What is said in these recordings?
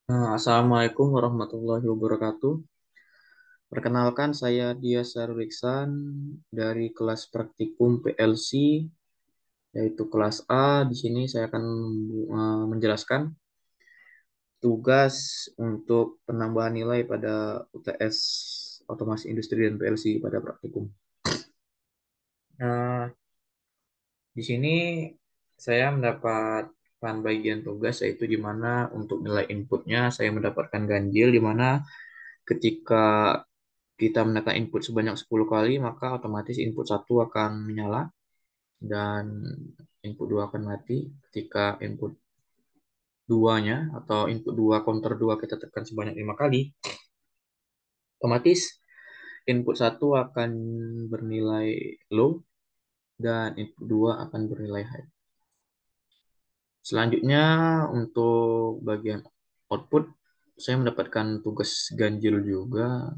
Assalamualaikum warahmatullahi wabarakatuh. Perkenalkan, saya Dia Sarwiksan dari kelas praktikum PLC, yaitu kelas A. Di sini saya akan menjelaskan tugas untuk penambahan nilai pada UTS Otomasi Industri dan PLC pada praktikum. Nah, di sini saya mendapatkan bagian tugas, yaitu di mana untuk nilai inputnya saya mendapatkan ganjil, di mana ketika kita menekan input sebanyak 10 kali, maka otomatis input satu akan menyala dan input 2 akan mati. Ketika input duanya atau input 2 counter 2 kita tekan sebanyak 5 kali, otomatis input satu akan bernilai low dan input 2 akan bernilai high. Selanjutnya untuk bagian output, saya mendapatkan tugas ganjil juga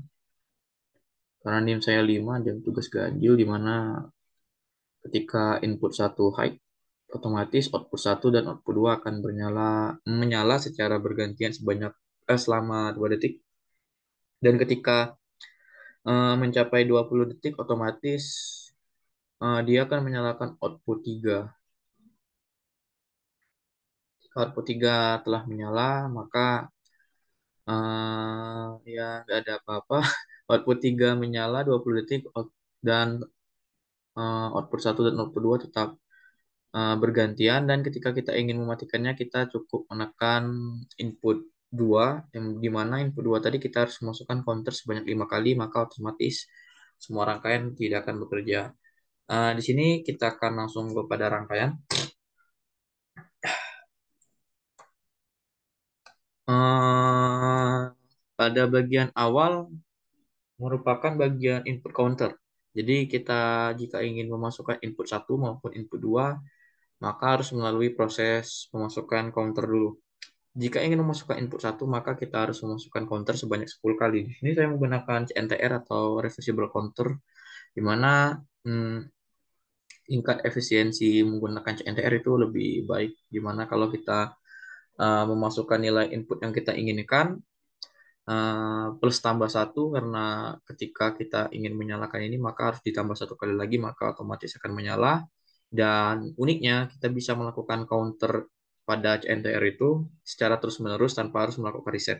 karena NIM saya 5 dan tugas ganjil di mana ketika input satu high, otomatis output satu dan output 2 akan menyala secara bergantian selama 2 detik. Dan ketika mencapai 20 detik, otomatis dia akan menyalakan output 3. Jika output 3 telah menyala, maka ya nggak ada apa-apa. Output 3 menyala 20 detik dan output satu dan output 2 tetap bergantian, dan ketika kita ingin mematikannya kita cukup menekan input 2, yang dimana input 2 tadi kita harus masukkan counter sebanyak 5 kali, maka otomatis semua rangkaian tidak akan bekerja. Di sini kita akan langsung kepada rangkaian. Eh, Pada bagian awal merupakan bagian input counter. Jadi kita jika ingin memasukkan input satu maupun input 2, maka harus melalui proses pemasukan counter dulu. Jika ingin memasukkan input satu, maka kita harus memasukkan counter sebanyak 10 kali. Di sini saya menggunakan CNTR atau reversible counter, di mana tingkat efisiensi menggunakan CNTR itu lebih baik, di mana kalau kita memasukkan nilai input yang kita inginkan, plus tambah satu, karena ketika kita ingin menyalakan ini, maka harus ditambah satu kali lagi, maka otomatis akan menyala. Dan uniknya, kita bisa melakukan counter pada CNTR itu secara terus-menerus tanpa harus melakukan reset.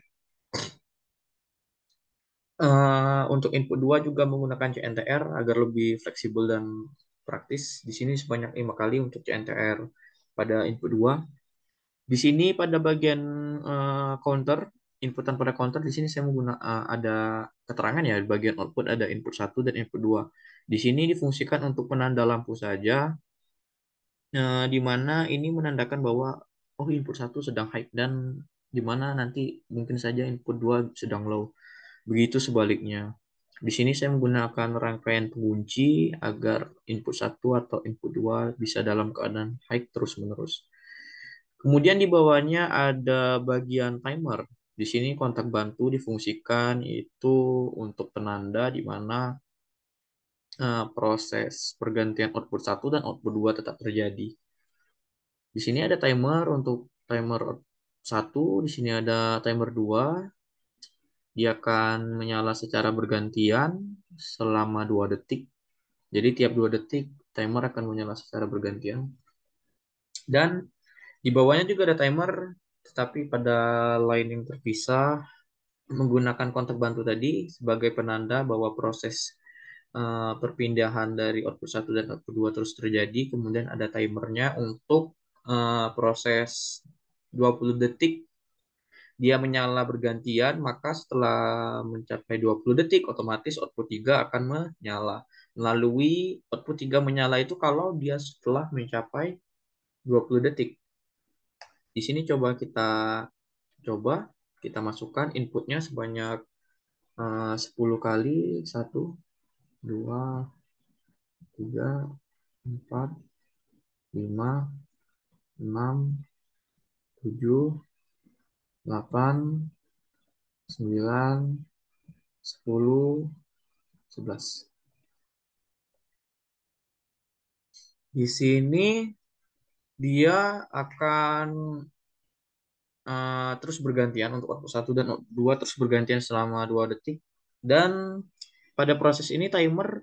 Untuk input 2 juga menggunakan CNTR agar lebih fleksibel dan praktis. Di sini sebanyak 5 kali untuk CNTR pada input 2. Di sini pada bagian counter, inputan pada counter, di sini saya menggunakan ada keterangan ya, di bagian output ada input satu dan input 2. Di sini difungsikan untuk penanda lampu saja, di mana ini menandakan bahwa oh input satu sedang high, dan di mana nanti mungkin saja input 2 sedang low. Begitu sebaliknya. Di sini saya menggunakan rangkaian pengunci agar input satu atau input 2 bisa dalam keadaan high terus-menerus. Kemudian di bawahnya ada bagian timer. Di sini kontak bantu difungsikan itu untuk penanda di mana proses pergantian output satu dan output 2 tetap terjadi. Di sini ada timer untuk timer satu, di sini ada timer 2. Dia akan menyala secara bergantian selama 2 detik. Jadi tiap 2 detik timer akan menyala secara bergantian. Dan di bawahnya juga ada timer, tetapi pada line yang terpisah, menggunakan kontak bantu tadi sebagai penanda bahwa proses perpindahan dari output satu dan output 2 terus terjadi. Kemudian ada timernya untuk proses 20 detik dia menyala bergantian, maka setelah mencapai 20 detik otomatis output 3 akan menyala. Melalui output 3 menyala itu kalau dia setelah mencapai 20 detik. Di sini coba kita masukkan inputnya sebanyak 10 kali. 1, 2, 3, 4, 5, 6, 7, 8, 9, 10, 11. Di sini dia akan terus bergantian untuk output satu dan output 2 terus bergantian selama 2 detik. Dan pada proses ini timer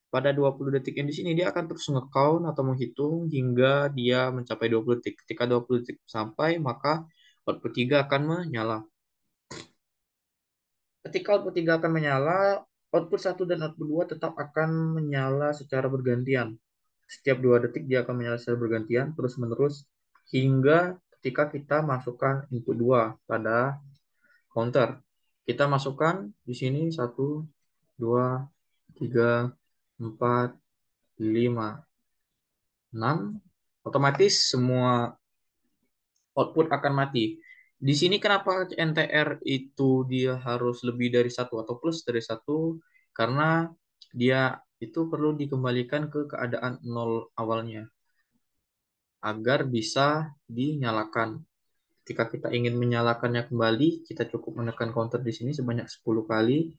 pada 20 detik yang di sini dia akan terus nge-count atau menghitung hingga dia mencapai 20 detik. Ketika 20 detik sampai, maka output 3 akan menyala. Ketika output 3 akan menyala, output satu dan output 2 tetap akan menyala secara bergantian. Setiap 2 detik dia akan menyala secara bergantian terus-menerus hingga ketika kita masukkan input 2 pada counter. Kita masukkan di sini satu, 2, 3, 4, 5, 6. Otomatis semua output akan mati. Di sini kenapa NTR itu dia harus lebih dari satu atau plus dari satu? Karena dia itu perlu dikembalikan ke keadaan nol awalnya agar bisa dinyalakan. Ketika kita ingin menyalakannya kembali, kita cukup menekan counter di sini sebanyak 10 kali.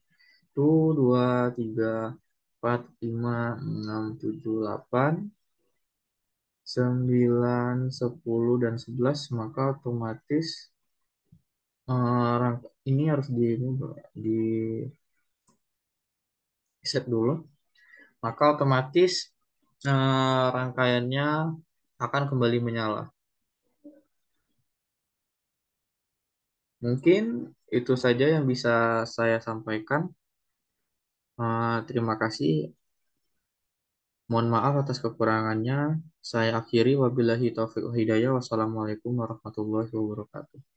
1, 2, 3, 4, 5, 6, 7, 8, 9, 10, dan 11, maka otomatis ini harus di set dulu. Maka otomatis rangkaiannya akan kembali menyala. Mungkin itu saja yang bisa saya sampaikan. Terima kasih. Mohon maaf atas kekurangannya. Saya akhiri wabillahi taufiq wal hidayah. Wassalamualaikum warahmatullahi wabarakatuh.